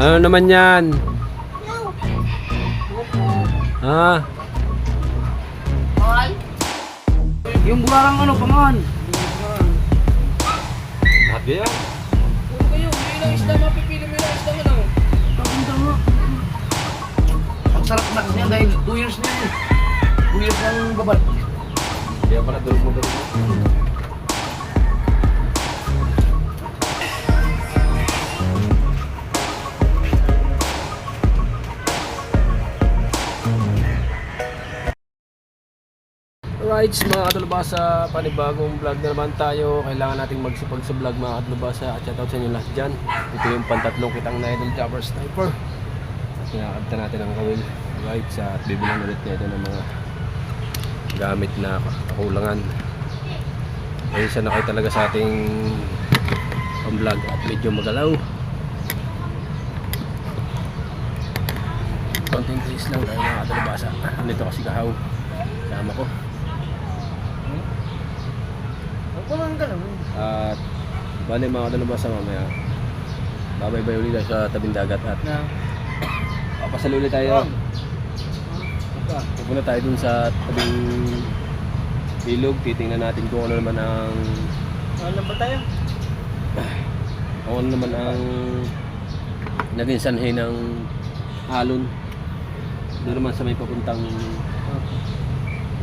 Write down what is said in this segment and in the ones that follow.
Ano naman yan? Ha? Mahal? Yung bularang ano, pangahan? Lahat yan? Puro kayo, may ilang isda, mapipili mo ilang isda nga. Pagpunta mo. Ang sarap na niya dahil 2 years na yun. 2 years ng babal. Kaya pala durog mo. Alright, mga katulabasa, panibagong vlog na naman tayo. Kailangan nating magsipag sa vlog, mga katulabasa. At shoutout sa inyo lahat dyan. Ito yung pantatlong kitang na idol Jabber Sniper. At kinakabta natin ang kawil. Alright, at bibilang ulit nito ng mga gamit na kakulangan. Ay isa na kayo talaga sa ating pang-vlog at medyo magalaw. Konting days lang tayo mga katulabasa. Nito kasi kahaw. Sama ko. At bali mga katulabasa, mamaya babay-bay ulit sa tabing dagat at papasalo ulit tayo. Pupunta tayo dun sa tabing ilog, titingnan natin kung ano naman ang ba tayo? kung ano naman ang naging sanhi ng alon doon naman sa may papuntang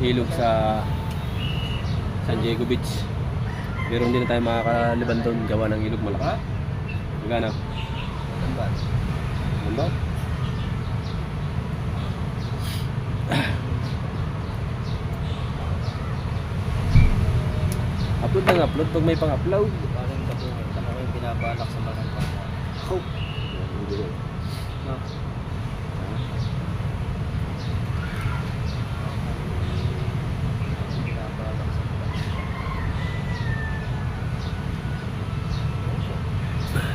ilog sa San Diego Beach. Pero hindi na tayo makakaliban doon, gawa ng ilog malaki. Magana? Lambat? Upload ng upload pag may pang-upload. Parang katulad, ano ko yung binabalak sa mga Hope.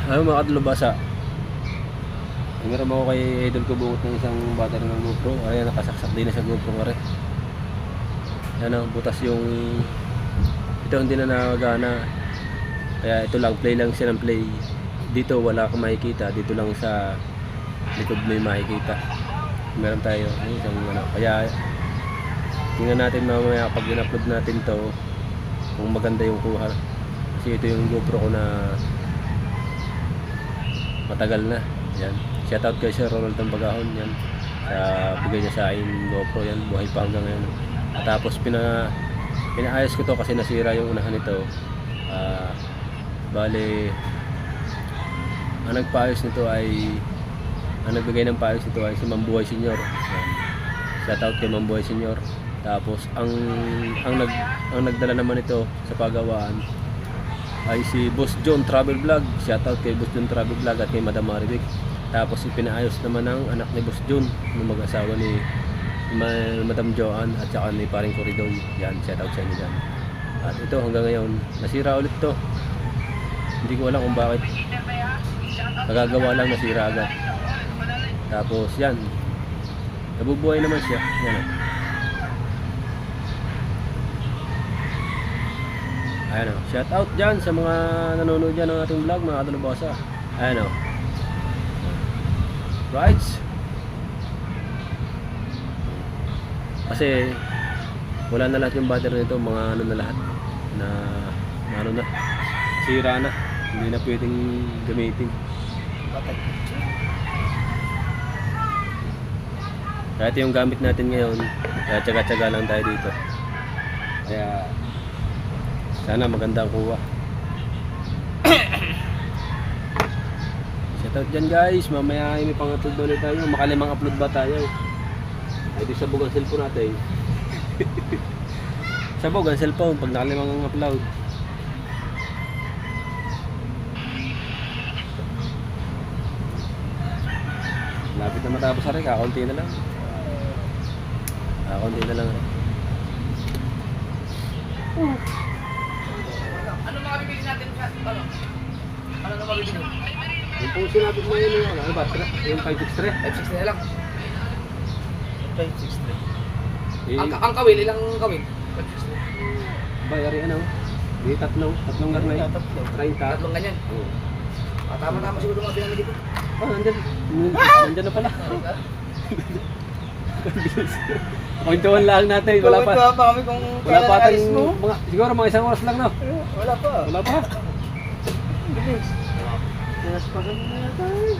Ano mga katulabasa, meron ako kay idol ko buot ng isang battery ng GoPro. Ayan, nakasaksak din na sa GoPro nga rin. Yan ang butas yung ito, hindi na nagana. Kaya ito lang, play lang siya ng play. Dito wala kang makikita, dito lang sa likod may makikita. Meron tayo isang ano. Kaya tingnan natin mamaya pag in-upload natin to kung maganda yung kuha. Kasi ito yung GoPro ko na matagal na. Yan. Shoutout kay Sir Ronald Tambagahon yan. Sa bigay niya sa akin GoPro yan. Buhay pa hanggang ngayon. At tapos pinaayos ko to kasi nasira yung unahan nito. Bale ang nagpaayos nito ay ang nagbigay ng paayos nito ay si Mambuhay Senior. Yan. Shoutout kay Mambuhay Senior. Tapos ang nagdala naman ito sa pagawaan ay si Boss John Travel Vlog. Shoutout kay Boss John Travel Vlog at kay Madam Maribik. Tapos ipinaayos naman ng anak ni Boss John, ng mag-asawa ni Madam Joan at saka ni Paring Coridoy. Yan, shoutout sa inyo dyan. At ito hanggang ngayon, nasira ulit to. Hindi ko alam kung bakit. Nagagawa lang, nasira agad. Tapos yan, nabubuhay naman siya. Yan. Ayan o, shout out dyan sa mga nanonood dyan ng ating vlog, mga katulabasa. Ayan o. Right? Kasi wala na lahat yung battery nito, mga ano na lahat na ano na, sira na, hindi na pwedeng gamitin. Kaya ito yung gamit natin ngayon, kaya tsaga-tsaga lang tayo dito. Kaya sana maganda ang kuha. Shoutout dyan guys. Mamaya ay may pang-upload ulit tayo. Makalimang upload ba tayo? Pwede sabog ang cellphone natin. Sabog ang cellphone pag nakalimang ang upload. Lapit na matapos rin. Kakunti na lang. Kakunti na lang. Ano makabibili natin sa ano? Ano na mabibili? Yung pong sinabi mo yun yung ano ba? Yung 563? 560 na lang. 560. Eh, Ang kawil, ilang kawil? 560. bayari ano? Di tatlong garnay. 30. Tatlong ganyan. Oo. Tama-tama siguro mga pinamili ko. Nandyan na pala. Kwentuhan lang natin, wala pa. Kwentuhan pa kami kung Wala kailan pa alis tayong, mo. siguro mga isang oras lang, no? Wala pa. Wala pa. Bilis. Tinas pa kami na tayo.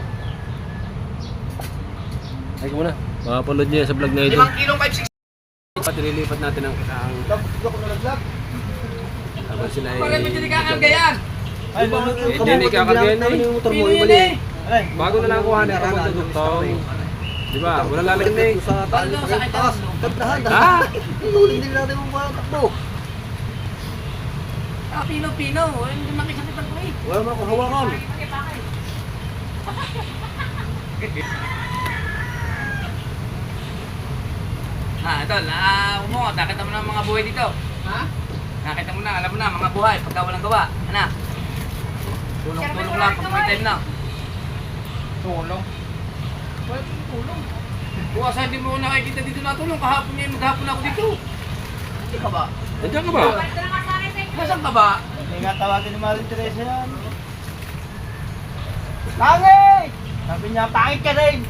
Ay ko muna, makapanood niyo yan sa vlog na ito. 5 kilo, 5, 6. Ililipat natin ang Tapos ako nalaglag. habang sila ay... Bakit medyo nagkakagayan? Ay, Hindi kakagayan na yung motor mo, yung mali. Bago na lang kuha na ito magdudugtong. Di ba? Wala lalagyan na eh. Palo, sakit ang ulo. Ha? Tuloy din natin mong parang takbo. Ah, pino-pino. Hindi makisakitan ko eh. Wala mo akong hawakan. Ito, nakita mo na ang mga buhay dito. Ha? Nakita mo na, alam mo na, mga buhay, pagka walang gawa. Ano? Tulong-tulong lang pag may time na. Tulong? Wala tulong. Kung asa hindi mo nakikita dito na tulong, kahapon niya maghapon ako dito. Hindi ka ba? Nandiyan ka ba? Nasaan ka ba? Hindi nga tawagin ni Maring Teresa yan. Pangit! Sabi niya, pangit ka rin!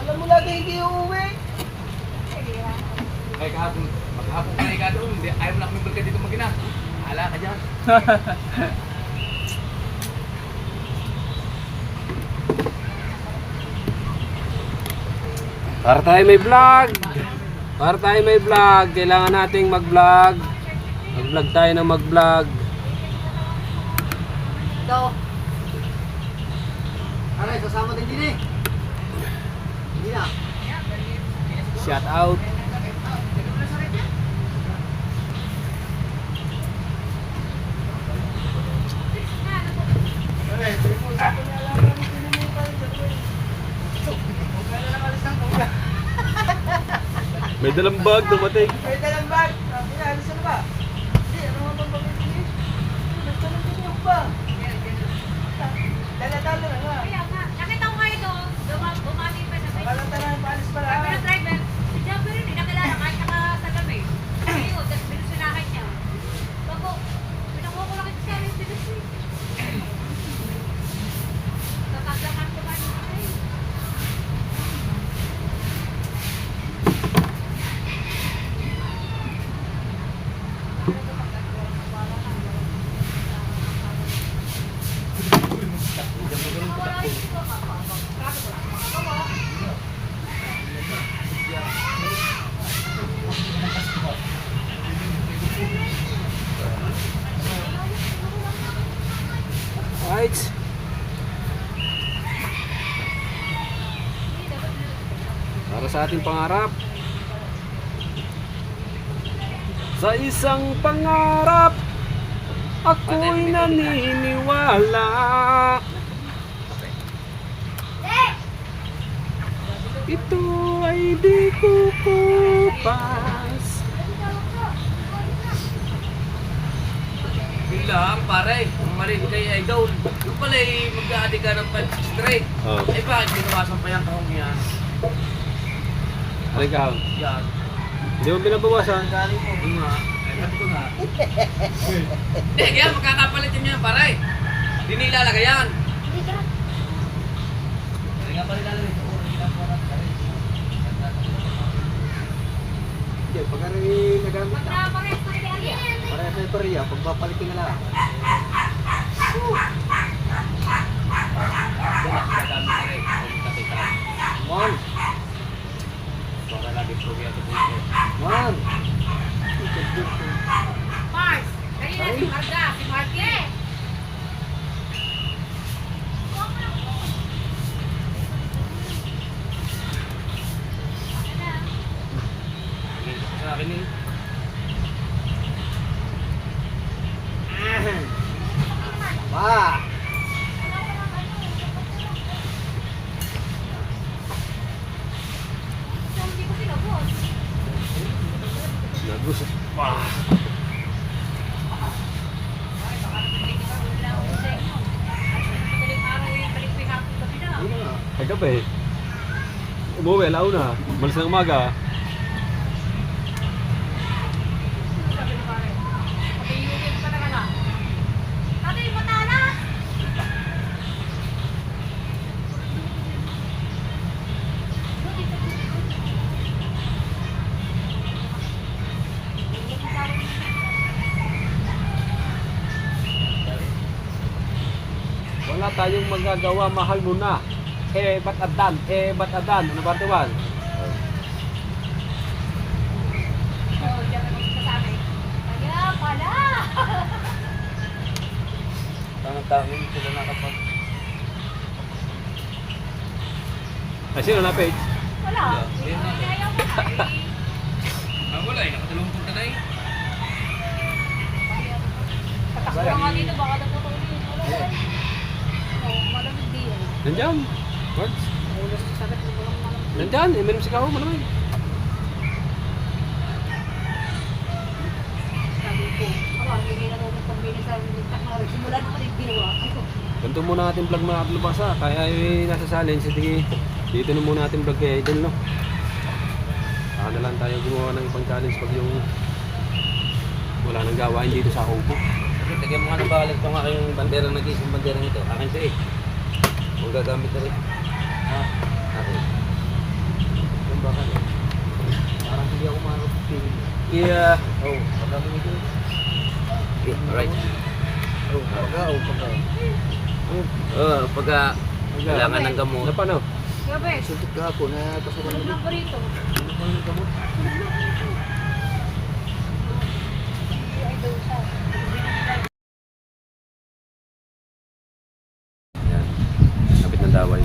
Alam mo lagi hindi uuwi. Ay kahapon, maghapon ka na ikaw doon. Ayaw mo na kami balikan dito mag-ina. Hala ka dyan. Para tayo may vlog. Para tayo may vlog. Kailangan nating mag-vlog. Mag-vlog tayo ng mag-vlog. Ito. Aray, sasama din din eh. Hindi na. Shout out. May dalang bag dumating. May dalang bag. Sabi niya, alis na ba? Hindi, ano nga bang bagay niya? Basta lang din yung ba? Dala-dala na nga. Kaya nga, nakita ko kayo doon, bumati pa sa may. Akala tayo paalis pala. Sabi ng driver, si Jumper rin, nakilala kahit sa gabi. Ayun, tapos binusunahan niya. Bago, pinakuha ko lang ito sa amin, bilis eh. Tataglakan ko ba niya eh. Right. Para sa ating pangarap. Sa isang pangarap, ako'y naniniwala. Ito ay di kukupas. Yun lang, pare. Kung mali kay Idol. Yung pala mag-aadi ka ng 563. Oh. Eh bakit binawasan pa yung kahong yan? Halika. Yan. Hindi mo binabawasan. Yun nga. Eh, sabi ko nga. Hindi, kaya makakapalit yun yan, pare. Hindi nilalagay yan. Hindi nga pa nilalagay. Hindi, pag rin nagamit na. Pagkapares pa rin yan. Para sa pariya, pagbabalikin na lang. One. Para lagi progi ato po ito. One. Mars, kanina si Marga, si Marque. Sa akin eh. Ba. Hindi ko sinabot. Nagus. Kagabi. Umuwi, alauna. Malis ng umaga. tayong magagawa, mahal mo na. Ba't adan? Ba't adan? Ano ba ito ba? Oo, diyan naman sa amin. Kaya pala. Tangan-tangan sila nakapag... Ay, sino na page? Wala. Kaya mo na. Wala eh, nakatalungkot ka na eh. Patakbo nga dito, baka naputulin. Wala. Oo, malamig di yan. Nandiyan. Words. Ulos sa sakit mo lang malamig. Nandiyan. Meron si Kao mo naman. Sabi ko, hindi na naman pambili sa technology. Simula na kami ginawa. Ako. Ganito muna natin vlog mga katlubasa. Kaya ay nasa salin. Sige, dito na muna natin vlog kay Idol, no? Saka na lang tayo gumawa ng ibang challenge pag yung wala nang gawain dito sa Kubo. Sige, tagay mo nga ng balag itong aking bandera na gising bandera nito. Akin ito eh. Kung gagamit na rin. Ha? Akin. Yung baka na. Parang hindi ako marap. Yeah. Oh, pagkami nito. Okay, alright. Oh, pagka kailangan ng gamot. Ano pa, no? Gabi, Suntik ka po na kasalan ano ba rito? Ano pa yung gamot? Ay, daw siya. Yan. Kapit ng daway.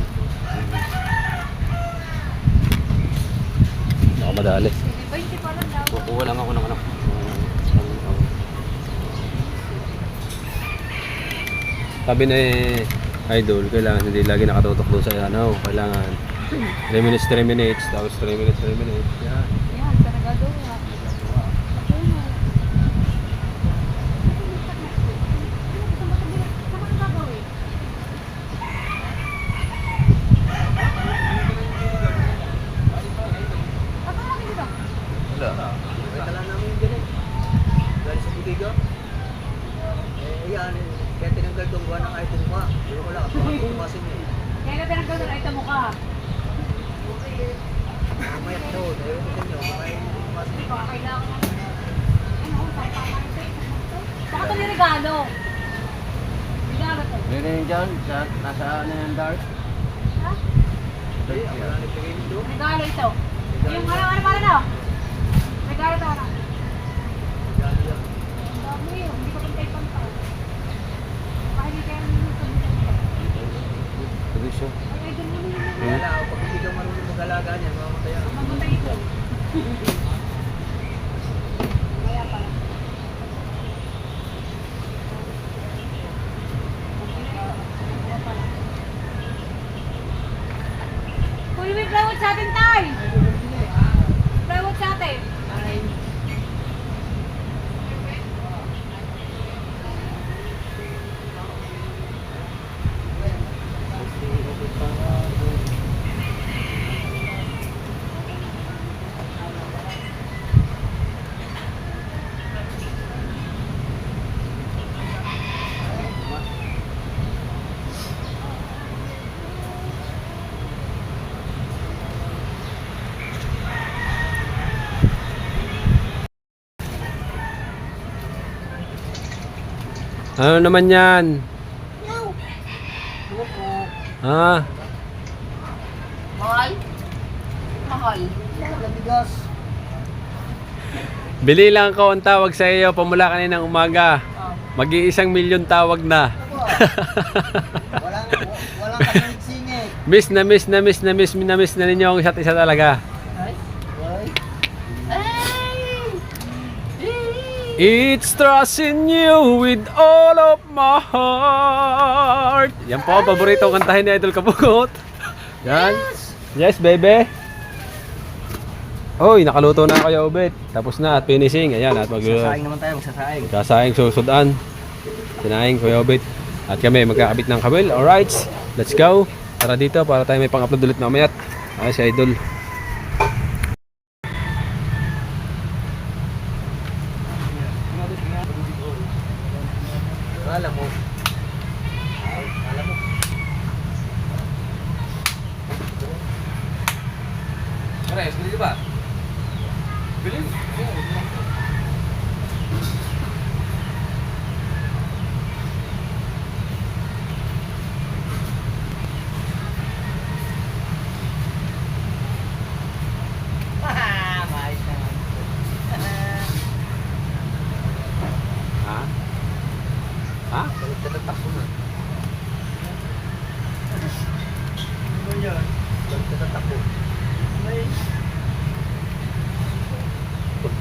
Ako madali. Sige, 20 pa lang daw. Kukuha lang ako ng ano. Sabi na Idol, kailangan hindi lagi nakatutok doon sa ano. Kailangan 3 minutes, 3 minutes. Tapos 3 minutes, 3 minutes. Yan. Yan, saragado nga. Wala. May tala namin yung ganun. Galing sa budiga. Yan. Kaya tinanggal itong buwan ng item ko. Pero wala. Tumasin mo. Kaya ka tinanggal na ito mo ka. Mamayat doon. Ayaw ko din yun. Kaya tumasin. Baka kailangan na. Ano, baka ito yung regalo. Regalo to. Meron yun dyan. Nasa ano yung dark? Ha? Ay, ako lang nagbigay nito. Regalo ito. Yung ano pala no? Regalo to ano? Yan, yan. Ang dami yun. Hindi ko pantay pantay. Baka hindi kayo nilulutan. Sabi siya. Ay, doon mo nilulutan. Kaya lang, pag hindi ka marunong mag-alaga niyan, mamamatay ako. Mamatay ito. Kaya pala. Kaya pala. Uy, may plywood sa atin, Tay! Plywood sa atin. Ano naman yan? Ha? Mahal? Mahal. Bigas. Bili lang ako ang tawag sa iyo pamula kaninang umaga. Mag-1 milyon tawag na. Walang kasing-singit. Miss na ninyo ang isa't isa talaga. It's trusting you with all of my heart. Yan po, paborito kantahin ni Idol Kabugot. Yan. Yes, baby. Oy, nakaluto na kayo, Ubet. Tapos na at finishing. Ayan, at Sasaing naman tayo, magsasaing. kasaing susudan. Sinaing Kuya Ubet. At kami magkakabit ng kabel. Alright, let's go. Tara dito para tayo may pang-upload ulit mamaya. Ay, si Idol. Alam mo. Alam mo. Pares, bili ba? Bili? Ha? Nagtatakbo na. Ano yan? Nagtatakbo. May...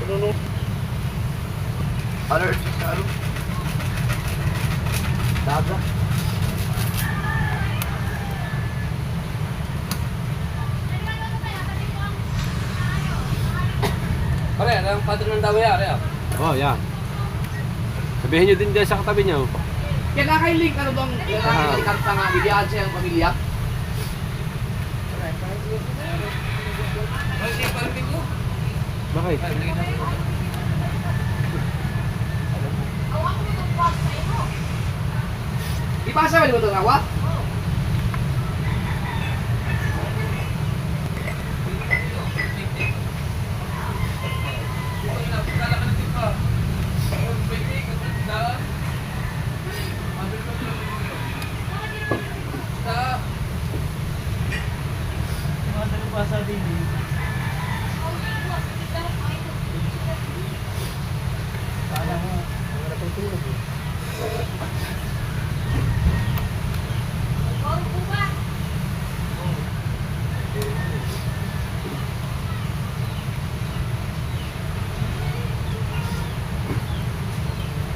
Ano? Alert. Ano? Daga. Pare, ano ang padre ng dawa yan? Oh, yan. Sabihin nyo din dyan sa katabi niyo. Kaya nakailing ano bang nakailing karta nga bigyan siya ang pamilya? Bakit? Ipasa ba mo ito nawa?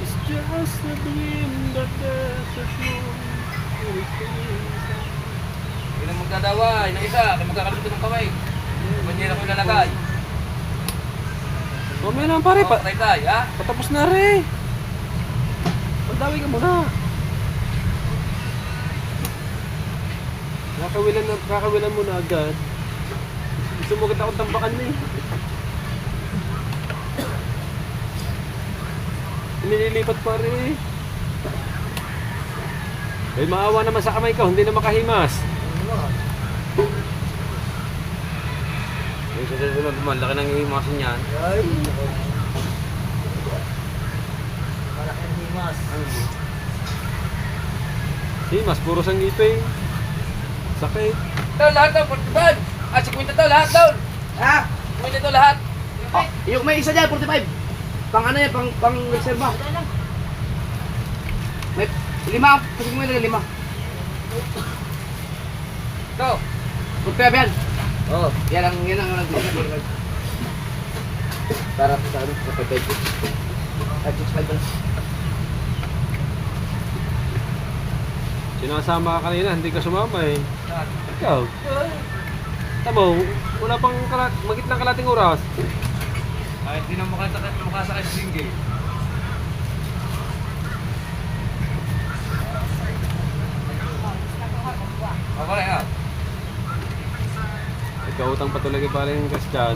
It's just a dream that there's a Hindi na magdadawa, yun ang isa, kaya magkakaluto ng kaway. Banyera ko ilalagay. Mamaya naman pare, Tay, ha? patapos na rin. Pagdawi ka muna. Kakawilan mo na agad. Gusto mo kita akong tambakan na eh. Nililipat pa rin. Eh, maawa naman sa kamay ko, hindi na makahimas. Yung susunod mo, laki ng imasin niyan. Ay. Malaking himas. Himas, puro sang ngipin. Sakit. Ito, lahat daw, 45. At 50 to, lahat daw. Ha? 50 to, lahat. Oh, yung may isa dyan, 45. Pang ano yan, pang reserva. May 5, kasi mo yung 5. Ito. 45 yan. Oo. Yan ang nag-reserva. Para sa ano, sa 55. At 65 lang. Sinasama ka kanina, hindi ka sumama eh. Ikaw. Tamo, wala pang magit ng kalating oras. Kahit di na makasakay sa single. Ako rin, ha? Nagkautang pa talaga pa rin yung Christian.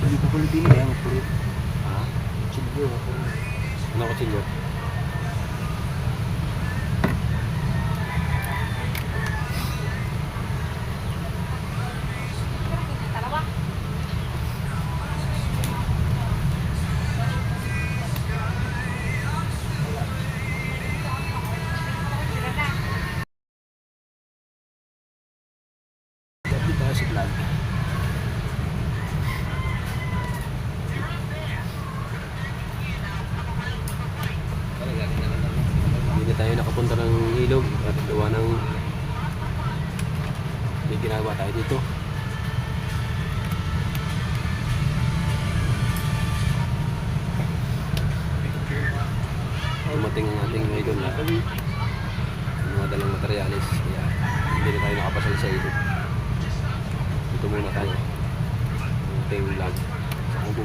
Chili ko pala din yan. Ha? Chili ko. Ano ko silyo? Dati tayo sa vlog. Hindi na tayo nakapunta ng ilog at gawa ng may ginagawa tayo dito. Dumating ang ating idol na mga dalang materialis kaya hindi na tayo nakapasal sa ilog. Dito muna tayo ang ating vlog sa Kubo.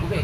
Okay.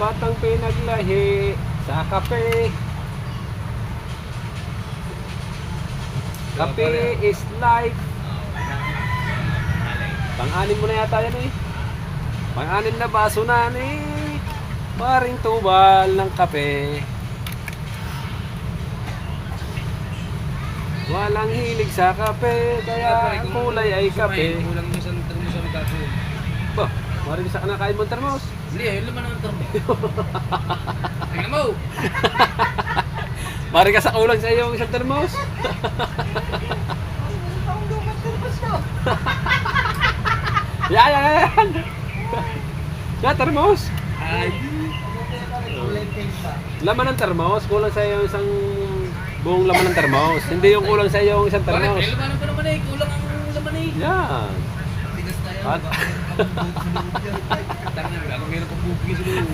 batang pinaglahi sa kape. Kape is life. Pang-anim mo na yata yan eh. Pang-anim na baso na ni paring tubal ng kape. Walang hilig sa kape, kaya ang kulay ay kape. Kulang yung isang termos ang kaso. Ba, maring sa kanakain mong termos. Hindi, yun naman ang termos. Tingnan mo! Maring ka sa kulang sa iyo isang termos. Yan! Yan, termos. Ay, Laman ng termos, kulang sa iyo isang buong laman ng termos. Hindi yung kulang sa iyo isang bakit? termos. May laman pa naman eh. Kulang ang laman eh. Yan. Tigas na yan. At, Tangan, ako meron pang bubigay sa loob.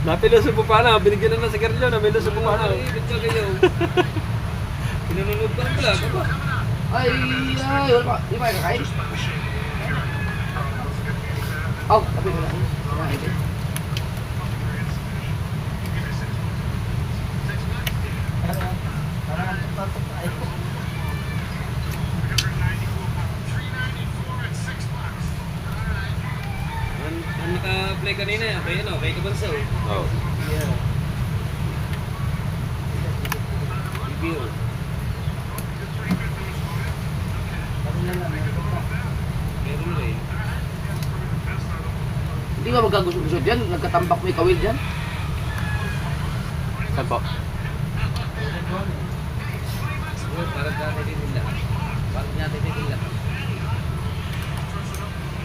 napiluso po pa na, binigyan na ng sigarilyo, napiluso po pa na. Ay, ba't ka kayo? Pinanonood ka lang pala. Ka ba? Ay, wala pa. Di ba kakain? Oh, sabi ko na. Ang naka-play kanina, kay ano, kay Kabansaw. Oh. Yeah. Review. Meron rin. Hindi ba magkagusot-gusot yan? Nagkatambak may kawil dyan? Saan po? Parang natin din nila. Parang natin din nila.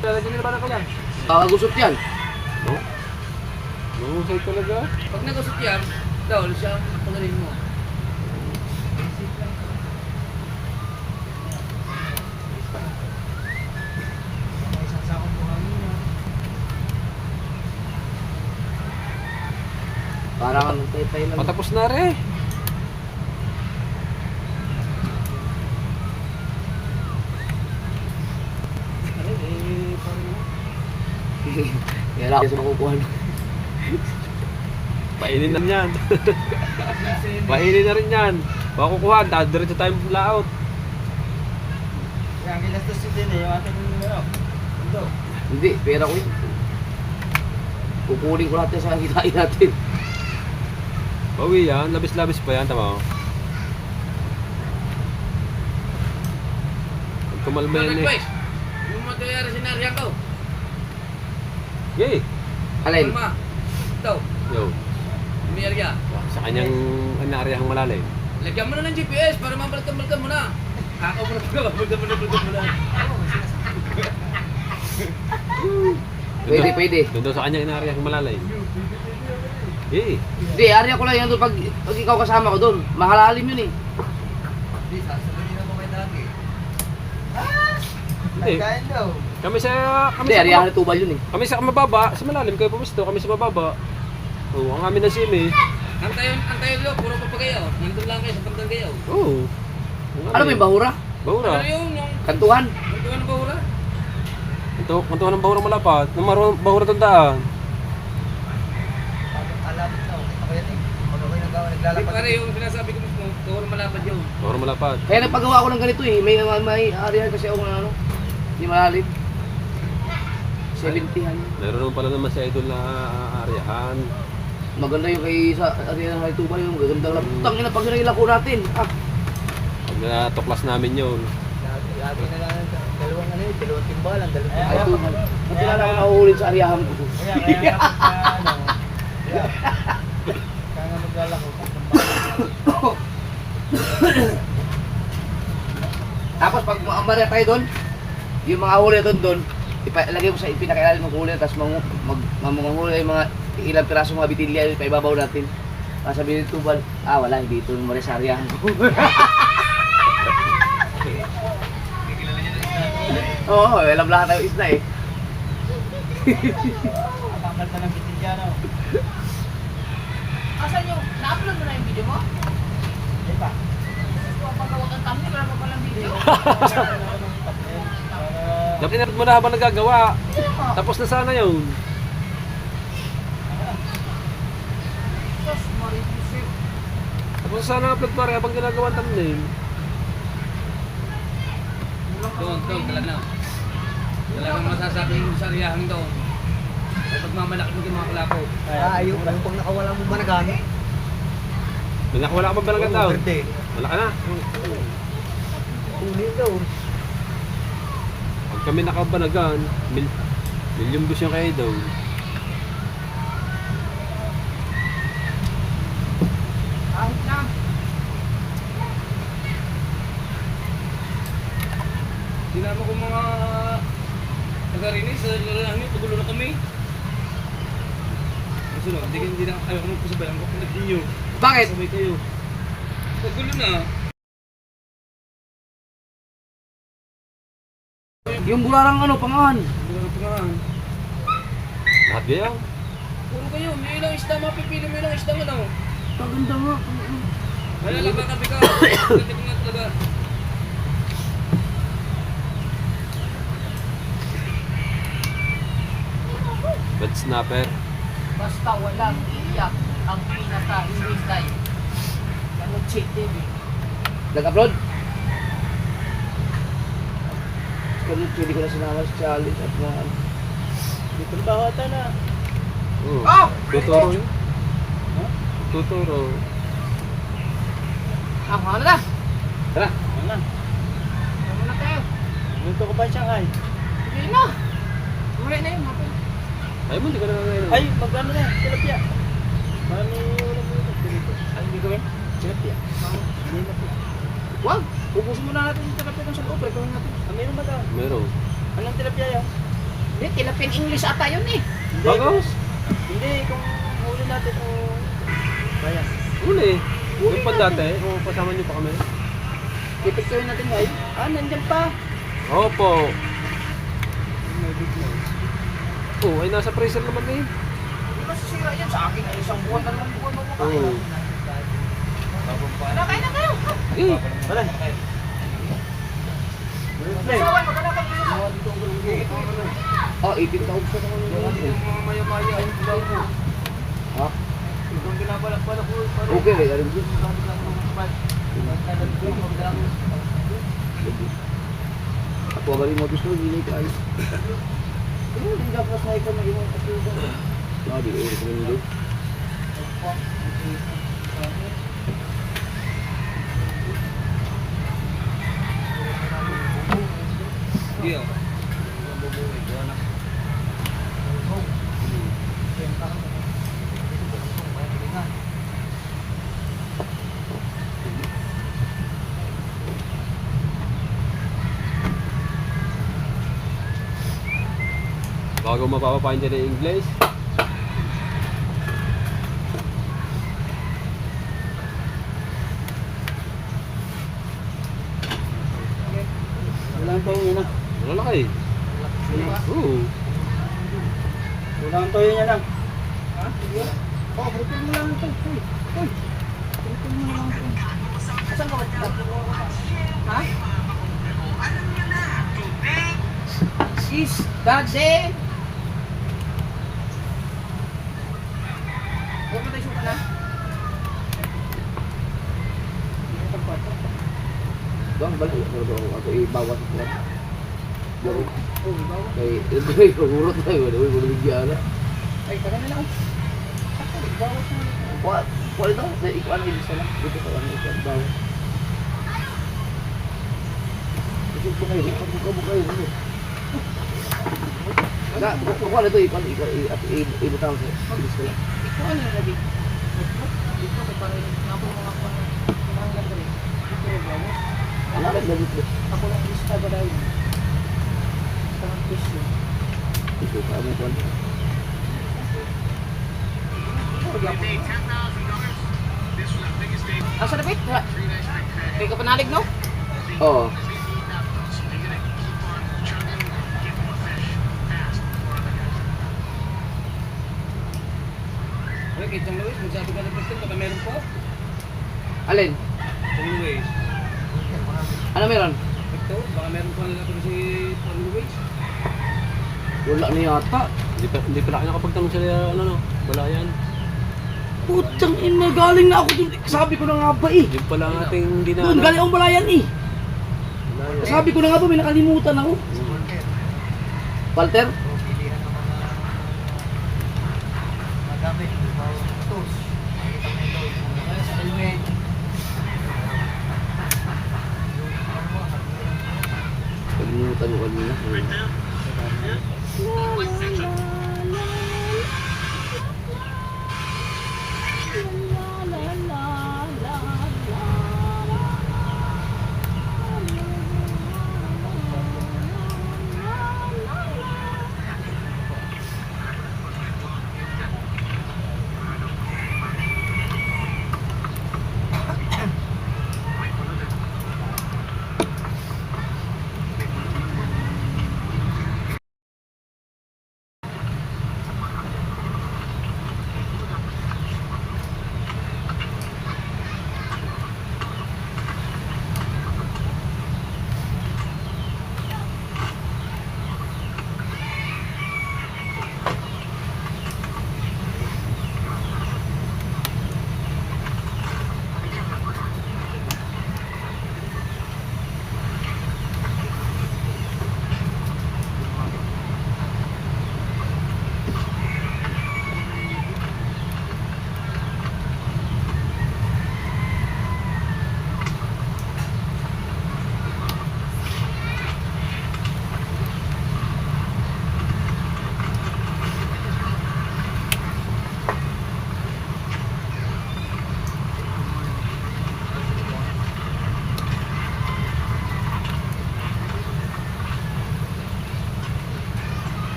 Lalagyan nila ba na ko yan? Kakagusot yan. No? Mahusay talaga. Pag nagusot yan, daw, siya ang pagaling mo. Parang ang tay-tay lang. Patapos na rin. Kaya lang ako sa makukuha. Painin na yan. Painin na rin yan. Baka kukuha, diretso tayong layout. Kaya ginastos din eh, yung ating ano. Hindi, pera ko yun. Kukunin ko natin sa kitain natin. Bawi yan, labis-labis pa yan, tama mo. Kumalma yan eh. Request! Yung matayari sinarya ko. Yay! Alin? Kalma. Ito, Yo. may area. Sa kanyang inaarehang malalim. Lagyan mo na ng GPS para mabalkan-balkan mo na. Ako mo na balkan mo na. Pwede. Doon daw sa kanyang inaarehang malalim. Yay! Hindi, area ko lang yan doon pag ikaw kasama ko doon. Mahalalim yun eh. Hindi. Kami Hindi, area na tubal yun eh. kami sa mababa, sa malalim kayo pumisto, kami sa mababa. Oo, ang amin na sim eh. Antayo lo, puro papagayaw. Nandun lang kayo sa pagdang gayaw. Oo. Ano ba yung bahura? Bahura. Ano yung Kantuhan? Nanduan ng bahura? Kantuhan ng bahura malapat. Ng bahura tandaan. Di pare yung sinasabi ko mo, bahura malapad yun. Bahura malapat. Kaya nagpagawa ko ng ganito eh. May area kasi ako ng ano. Hindi malalim. 70-han. Meron naman pala naman si Idol na aaryahan. Maganda yung kay sa area ng tubal yung gagandang lang. Tangina pag nilako natin. Ah, Pag natuklas namin yun. Lagi na lang dalawang timbalan, ay tubal. Pati na ako nahuhulin sa aryahan ko. Kaya nga maglalako. Tapos pag maambarya tayo doon, yung mga huli doon, ilagay mo sa pinakailalim ng huli, tapos manghuli yung mga ilang piraso mga bitilya, ipaibabaw natin. Sabihin ng tubal, wala, hindi ito yung maresaryahan ko. Oo, alam lahat tayo isla eh. Bakal ka ng bitilya, no? Asan yung, na-upload mo na yung video mo? Di ba? Pagkawag ang thumbnail, wala pa palang video. Dapat inarad mo na habang nagagawa. Tapos na sana yun. Tapos sana upload pare habang ginagawa ang thumbnail. Doon, talaga. Talagang masasabing sariyahan doon. Ay pagmamalaki mo yung mga kalapo. Ayaw pang nakawala mo ba na gamit? Wala ka ba balagat daw? Wala ka na. Uli daw. Pag kami nakabanagan, million views yung kayo daw. Ahit na. Dinama ko mga taga-rinis, lalahin nyo, pagulo na kami. Kasunod, hindi na ayaw ko magpasabay ang kapalit ninyo. Bakit? Sabay kayo. Pagulo na. Yung bularang ano, pangahan. Pagulo na pangahan. Lahat ganyan. Puro kayo, may ilang isda, mapipili mo ilang isda ano. Paganda nga. Malala ka kami ka. Pagkakit nga talaga. Bad snapper. Basta walang iiyak ang pinaka-English line. Ano cheat TV? Nag-upload? Kaya pwede ko na sinama si Charlie at mga ano. Dito ba ata na? Oo. Oh! Tuturo yun. Tuturo. Ano na? Tara. Ano na? Ano na tayo? Dito ko ba siya kay? Hindi na. Uwi na yun. Ay mo, hindi ka na ngayon. Ay, magkano na? Tilapia. Mami, wala mo ito. Dito. Ay, hindi gawin? Tilapia. Hindi na po. Wag! Ubusin muna natin yung tilapia kung sa loob. Gawin natin. Ah, meron ba daw? Meron. Anong tilapia yan? Hindi, tilapia in English ata yun eh. Hindi, Bagos? Hindi, kung huli natin o... Bayan. Uli. Yung pa dati, o pasama niyo pa kami. Pipicturein natin ngayon. Ah, nandyan pa. Opo. Oh, ay nasa freezer naman eh. Hindi ba sisira yan sa akin? Ay, isang buwan na lang buwan mo Oo. Kain na kayo. Eh, Wala. Sawan, magkana ka Ah, 18,000 naman yung ano. Mga maya-maya yung ilaw mo. Ha? Itong binabalak-balak ko. Okay, may alam din. Ako ba rin mo gusto, hindi ka ayos. Hindi ka pa sa ikaw na yung katugan. Sabi, eh, kung hindi. Hindi oh. bago mapapapain dyan ng English. Wala pa yun na. Wala na kayo. Oo. Wala pa yun lang. Ha? Oh, refill mo lang ito. Uy. Uy. Refill mo lang ito. Asan ba? Ha? Is daddy. Huwag mo tayo suka na. Bang, balik. Ako ibawas ko. Dari. Oh, bawa. Kay urot na yun. Uy, wala bigyan na. Ay, taga na lang. Bawas na. What? Wala daw. Ikuan din isa lang. Dito ka lang. Ikuan bawas. Ito kayo. Buka kayo. Nah, bukan itu ikan ibu tahu sih. Ito ano na lagi? Dito kay para napo mga pananglan dali. Dito yung bawas. Ano lang lagi itu? Ako lang lista ba daw? Parang fish yun. Itu kamu kan. Asa na bit? Kay ka panalig no? Oh. Uy, Kitang Luis, magsabi ka ng question, baka meron po? Alin? Kitang Luis. Ano meron? Ito, baka meron po nila si Kitang Luis. Wala na yata. Hindi pa nakapagtanong sila, ano no, wala yan. Putang ina, galing na ako dun. Sabi ko na nga ba eh. Yun pala ang ating Doon, dinaanan. galing akong balayan eh. Sabi ko na nga ba, may nakalimutan ako. Walter? Kalimutan ko kanina.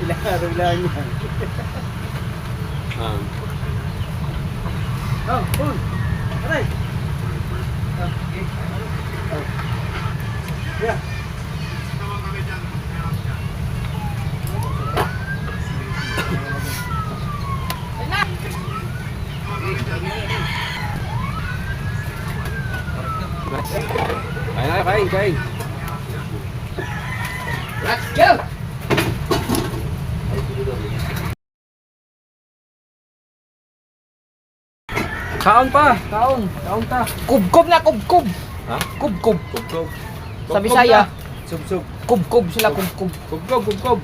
Ilang araw lang yan. Ah. Oh, Paul. Aray. Yeah. Kain na, kain, kain. Let's go! Kaon pa! Kaon! Kaon ta! Kubkob na, kubkob. Ha? Kubkob. Kubkob. Sa Bisaya. Sub-sub. Kubkob sila, kubkob. Kubkob, kubkob.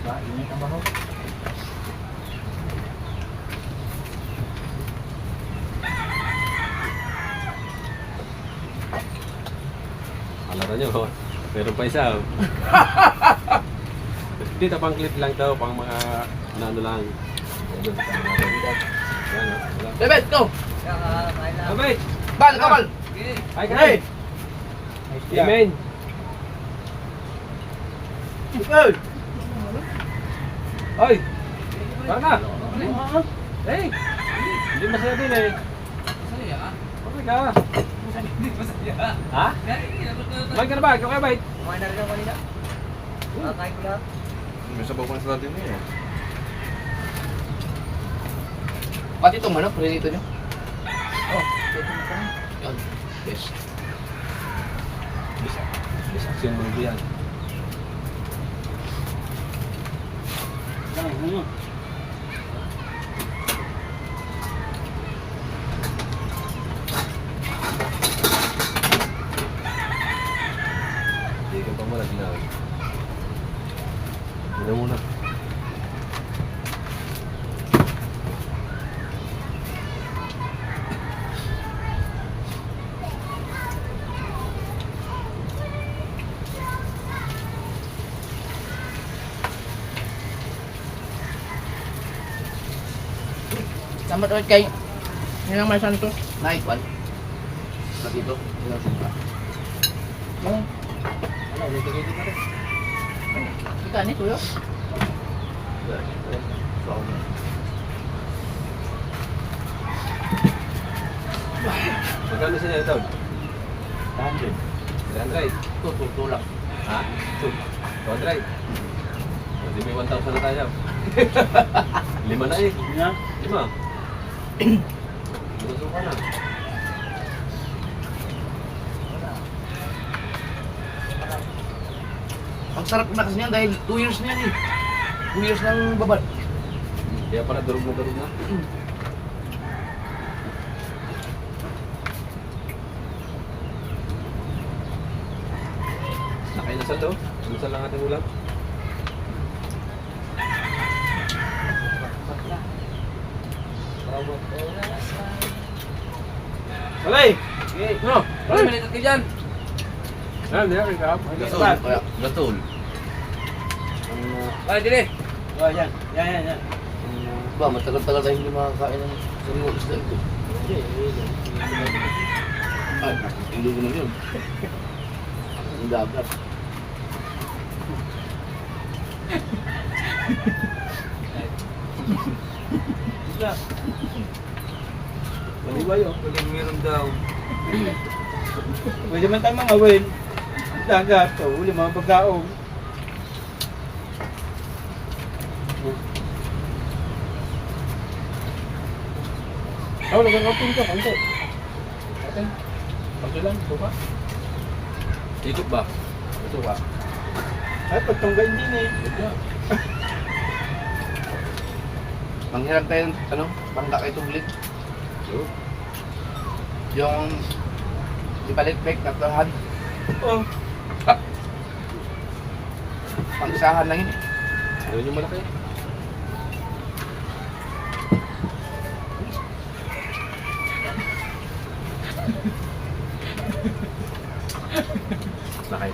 Ba, init ang baho. Alala nyo, meron pa isa. Dito pang clip lang daw, pang mga ano lang. Yan, wala. Bebet, go! Abay! Bal, kabal! Ay, kain! Amen! Hey! Oy! Baka! Hey! Hindi masaya din eh. Okay ka. Ha? Bait ka na ba? Okay, bait? Kumain na rin ako kanina. Kakain ko lahat. May sabaw pa na sa natin eh. Pati itong manok, prinito nyo. Oh, pwede mo pa. Yan. Yes. Action movie yan. Hindi ka pa muna ginawin. Muna muna. Salamat ulit kay Ninang May Santos. Night one. Pati ito. Ilang sumpah. Oh, Ano, ulit ka dito na rin. ika ni tuyo. Magkano siya ito? 100. 300. Ito, tulak. Ha? 200. O, di may 1,000 na tayo. Lima na eh. Yun na. 5. Luso ka na. Ang sarap na kasi niyan dahil 2 years na yan eh. 2 years ng babad. Kaya pala durog na durog na. Nakainasal daw. Inasal lang ating ulam. Salay! No. Ay, malitat ka dyan. Yan, yan, ikap. Gatol. Kaya, Gatol. Ay, dili. Oh, yan. Yan. ba, matagal-tagal tayo hindi makakain ng sariwang isda ito. Ay, hindi ko na yun. Ang dagat. Isla. Maliway oh. Walang meron daw. Pwede man tayo mga well. Dagat oh. Uli mga pagkaong. Oh, nagkakapin ka. Konti. Atin. Konti lang. Buka. Ikot ba? Ito ka. Ay, pagtunggain din eh. Manghirap tayo ng, pangga kayo tublit. Yung ipalitpek na tahan. Oh. Pang-isahan lang yun. Ayun yung malaki. Nakay.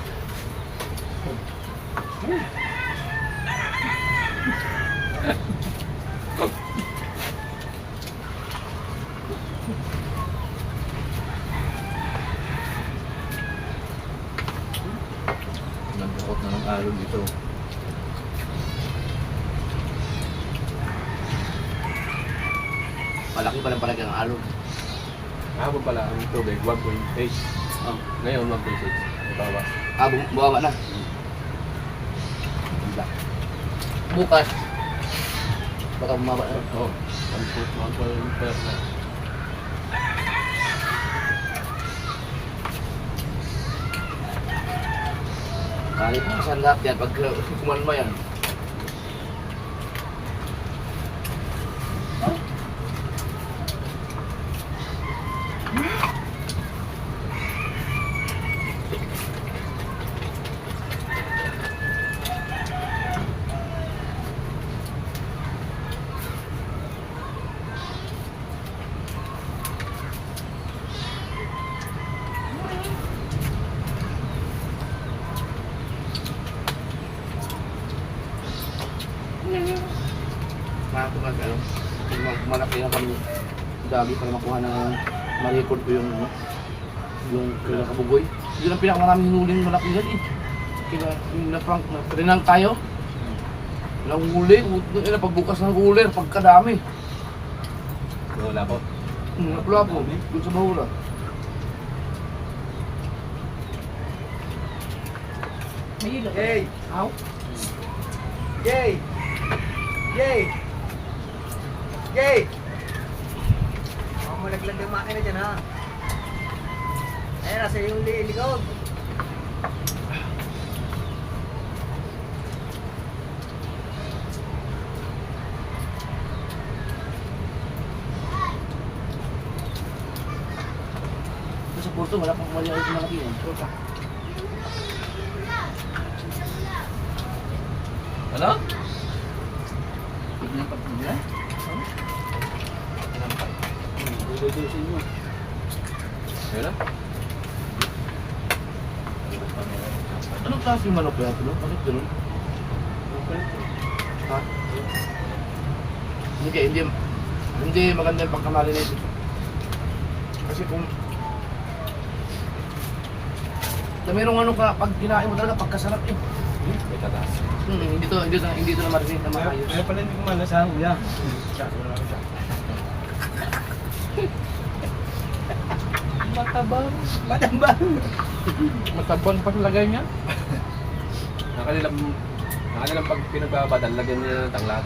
Nagbuot na ng alon dito. Malaki pa lang palagi ang alon. Kahapon pala ang tubig, 1.8. Oh. Ngayon, 1.6. Bawas. Buwawa na. Bukas. Baka bumaba na. Oo. 1.4 na. Kahit saan lahat yan, pag kumalma yan. Mga malaki na kami dagi para makuha ng ma-record ko yung kabugoy. Yun ang pinakamaraming hinuling malaki yan eh. Kaya yung na-prank na trinang tayo. Walang huli, pagbukas ng huli, pagkadami. Wala po. Napula po, dun sa bahura. Yay! Ow! Yay! Yay! Yay! Oh, malaglag yung makina dyan ha. Ayan, nasa yung likod. Sa Porto, wala pang mali yung malaki yan. Ano? Tignan pa nila. Dudusin mo. Ayun na. Anong klase yung manok kaya ito? Bakit ganun? Ha? Hindi maganda yung pagkamali na ito. Kasi kung na merong ano ka, pag kinain mo talaga, pagkasarap eh. May tatas. Hindi to na marinig na maayos. Kaya pala hindi ko malasahan kuya. Matabang. Matambang. Matabang pa lagay niya. Nakanilang pag pinagbabadal, lagyan niya ng tanglat.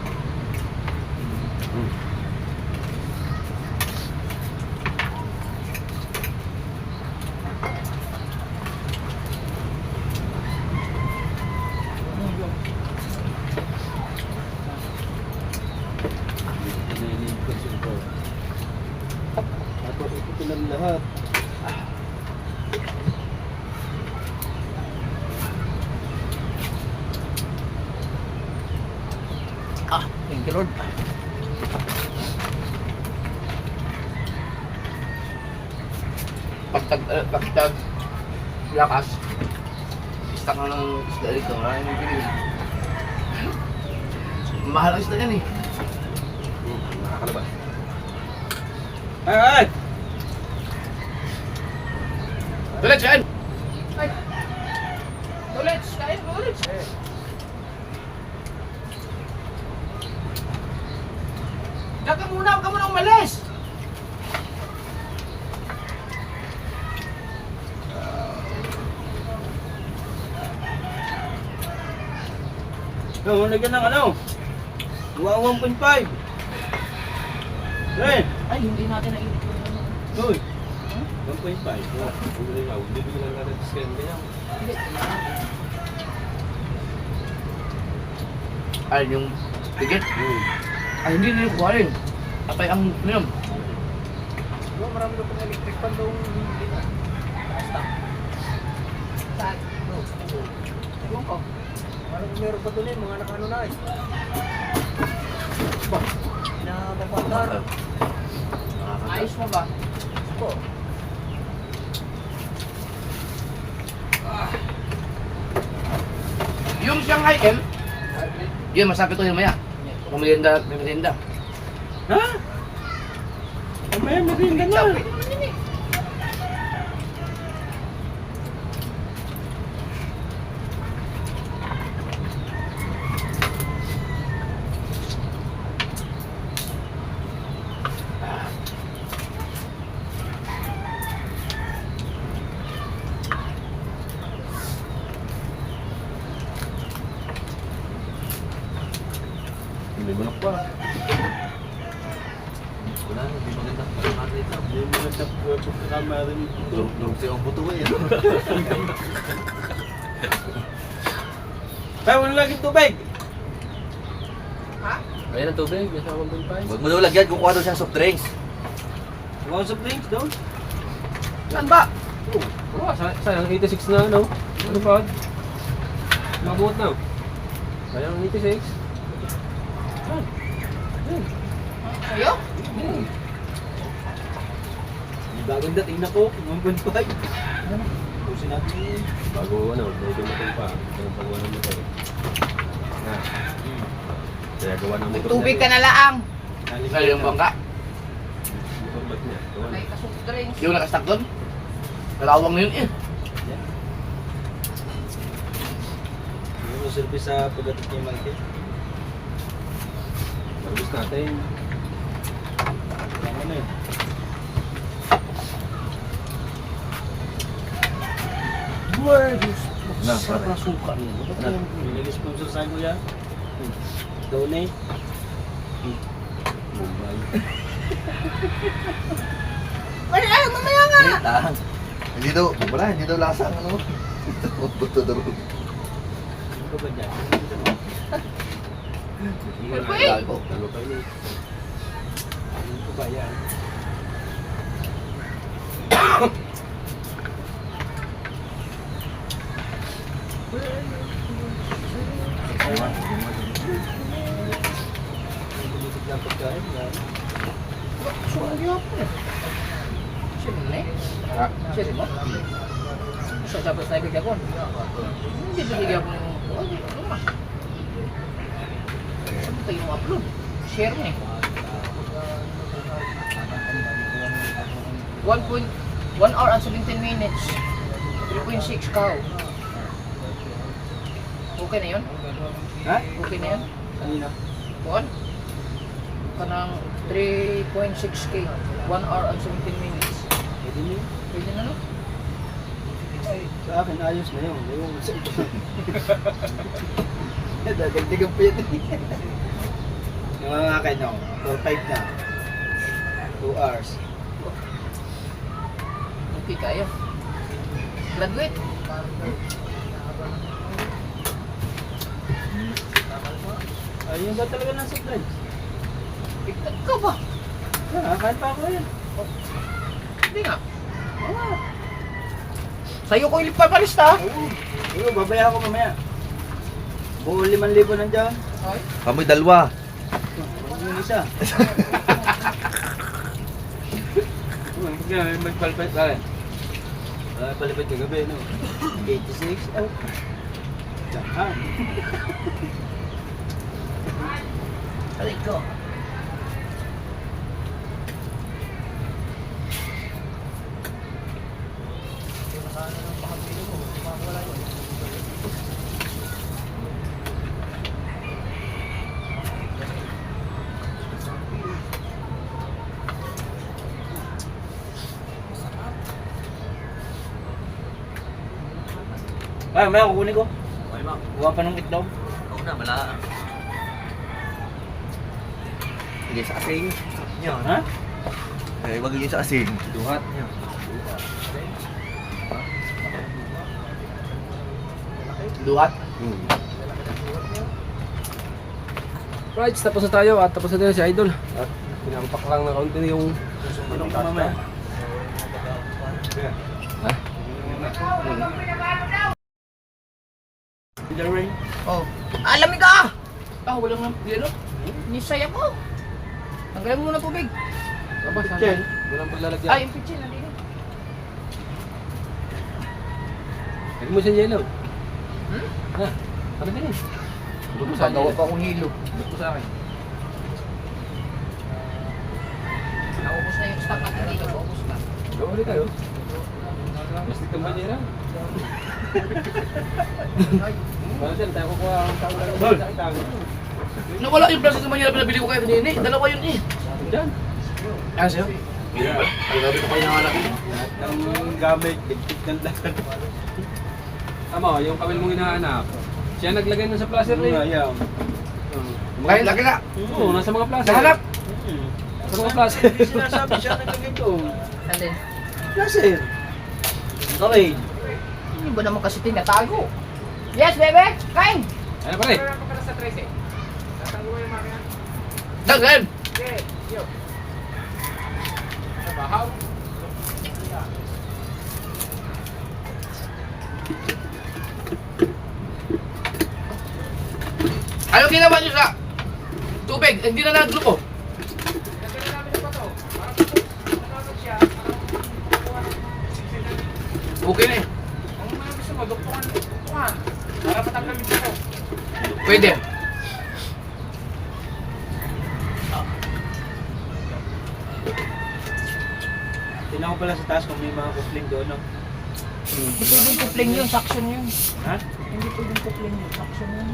Tapos ito lang lahat. Ah, thank you Lord. Pagtag lakas, istak na ng isda dito. Maraming bilhin. Mahal ang isda yan eh. Nakakalabas. Ay! Tulits yan! Tulits! Kain mo tulits! Diyan ka muna! Huwag ka muna umalis! Ikaw, lagyan ng ano? 1.5. Ren! Ay, hindi natin nainit yung ano. Uy! 1.5. Hindi bigyan natin scan ganyan. Ay, yung ticket? Ay, hindi na yung kuharin. Atay ang niyam. Marami na pong electric pan daw hindi na. Saan? Ewan ko. Parang meron pa doon eh, mga nakano na eh. Pinapapandar. Ayos mo ba? Po. Yung Shanghai M, yun, masabi ko yun maya. Kung merienda, may merienda. Ha? Mamaya merinda na. Hindi mo pa. Wala, hindi maganda. Hindi mo na sa pagkakamera rin ito. Durog siya ang buto eh. Kaya wala laging tubig. Ayan ang tubig, nasa 1.5. Huwag mo daw lagyan, kukuha daw siya soft drinks. Mga sa drinks doon. Saan ba? Oh, sayang 86 na ano? Ano pa? Mabuot na. Sayang 86. Sa'yo? Ang bagong dating na ko, 1.5. Pusin natin yun. Bago ano, medyo matong pa. Ito ang pagawa ng motor. Na. Kaya gawa ng motor. Tubig ka na laang. Sa'yo yung bangka. Motor ba't niya? Gawa na. Soft drinks. Yung nakastock doon? Kalawang na yun eh. Hindi mo service sa pagdating niya market. Marubos natin. Ano eh. Na, Sarap pare. na suka niya. Pinag-sponsor sa kuya. Donate. Mumbai. Wala, mamaya nga. Tahan. Hindi daw, wala, hindi daw lasa ang ano. Buto daw. Ano ba dyan? Perfect. Dalo pa yun. Ano ko ba yan? Bumitig lang pagkain. Suka niya po eh. Sino na eh? Sino mo? Sa sabi sa ibig ako. Hindi bigyan ako ng ano ma. Sabi tayo yung upload. Share mo eh. 1 hour and 17 minutes. 3.6 cow. Okay na yun? Ha? Okay na yun? Kanina? Kuan? Kanang 3.6k. 1 hour and 17 minutes. Pwede niyo? Pwede na no? Sa akin ayos na yun. Ewan ko sa iba. Dadagdagan pa yun. Mga akin, no? 4-5 na. 2 hours. Okay kayo. Graduate. Ayun ba talaga ng supply? Ikaw ka ba? Kahit pa ako yan. Hindi nga. Sa'yo ko ilipapalista. Oo, babaya ako mamaya. Buo 5,000 nandiyan. Kami dalawa. Yung isa. Magpalpit pa rin. Palipit ka gabi, no? 86. Oh. Diyan. Balik ko. Ay, mamaya kukunin ko. Okay, ma'am. Buwan pa ng itlog. Oo na, wala. Hindi sa asing. Yan. Ha? Eh, wag yun sa asing. Duhat. Yan. Duhat. Right, tapos na tayo at tapos na tayo si Idol. At pinampak lang na kaunti yung Anong ka mamaya? Ha? The rain. Oh. Alamig ka! Walang nang yelo. Nisay ako. Tanggalin mo muna tubig. Tapos Pitchen. walang paglalagyan. Ay, yung pitchin, nandito. Lagyan mo sa yelo. Hmm? Ha? Ano din eh? Gagawa pa akong hilo. Bukod mo sa akin. Naubos na yung stock natin dito. Naubos na. Gawa ulit tayo. Plastic ng banyera. Wala dyan, tayo kukuha ang tao lang sa kitang. Nawala yung plastic naman nila pinabili ko kayo kanina eh. Dalawa yun eh. Dyan. Ah, sa'yo? Grabe ko kayo nangalak. Lahat ng gamit, tigtig ng lahat. Tama, yung kawil mong hinahanap. Siya naglagay nun sa placer na yun. Ayaw. Kahit laki na. Oo, nasa mga placer. Nahanap. Nasa mga placer. Hindi sinasabi siya naglagay ko. Alin? Placer. Okay. Hindi ba naman kasi tinatago? Yes, bebe! Kain! Ano pare? Daghan! Ano ginawa niyo sa tubig? Hindi na nagluko. Okay na eh. Pwede. Tingnan ko pala sa taas kung may mga kufling doon. No? Hindi pwedeng kupling yun, suction yun. Ha? Hindi pwedeng kupling yun, suction yun.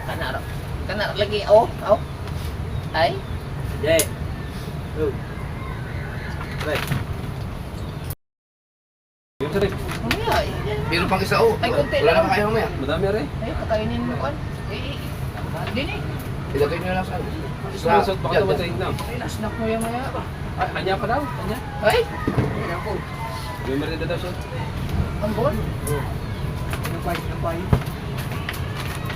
Kanaro. Kanaro lagi, oh, oh. Ay? Hindi. Oh. Right. Yung sarip. Mamaya, eh. Meron pang isa, oh. Ay, konti Wala lang. na kayo mamaya. Madami rin. Ay, pakainin mo kan. Din eh. Ilagay nyo lang sa ano. Sumasot, baka Yan, naman yan. sa ignam. Snack mo yan maya. Ah, kanya pa daw, kanya. Ay, May merinda daw siya. ang bon. Napay.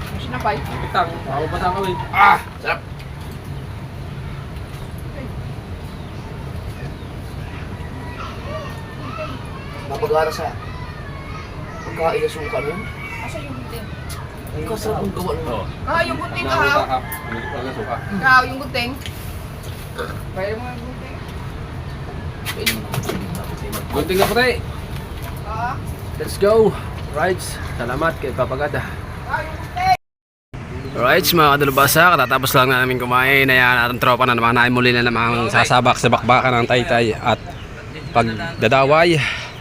Ang sinapay. Pitang, ako pa sa kawin. Ah! Sarap! Napag-aaral sa pagkain ng suka nun. Asa yung gunting? Ang kasarap ang gawa nun. Oo. Ah, yung gunting ka Nakuha ha? ka. Wala na suka. Ikaw, yung gunting. Kaya mo yung gunting? Gunting na pare. Ah, Let's go. Rides. Salamat kay Papagada. yung gunting. Alright, mga kadalubasa, katatapos lang namin kumain. Ayan, atong tropa na naman namin muli na namang sasabak sa bakbakan ng taytay at pagdadaway.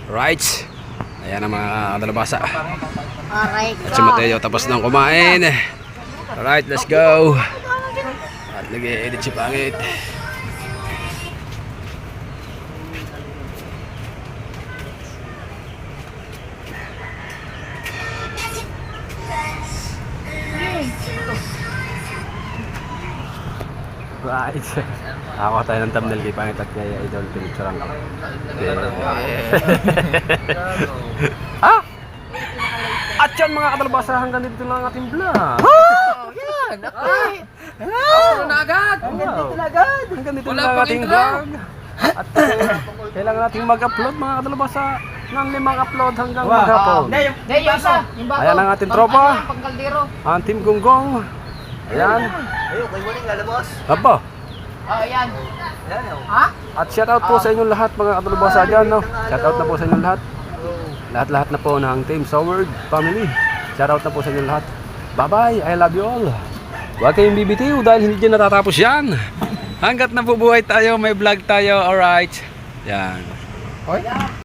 Rights. Ayan ang mga kadalubasa. Alright. At si Mateo tapos nang kumain. Alright, let's go. At nag-edit si Pangit. Right. Ako tayo ng thumbnail kay Pangit at kay Idol Pinicturean. Ah! At yan mga katalbasa, hanggang dito lang ang ating vlog. Yan! Okay! Ano na agad? Hanggang dito lang ang ating vlog. At kailangan nating mag-upload mga katalbasa ng 5 upload hanggang maghapon. Hindi, yung isa. Yung bago. Ayan ang ating tropa. Pang kaldero. Ang Team Gonggong. Ayan. Ayun, kayo mo rin lalabas. Aba. Oh, yan. Ha? At shoutout po sa inyong lahat mga katalbasa dyan. No? Shoutout na po sa inyong lahat. Lahat-lahat na po ng Team Soward family. Shoutout na po sa inyong lahat. Bye-bye. I love you all. Huwag kayong bibitiw dahil hindi dyan natatapos yan. Hanggat nabubuhay tayo, may vlog tayo. Alright. Yan.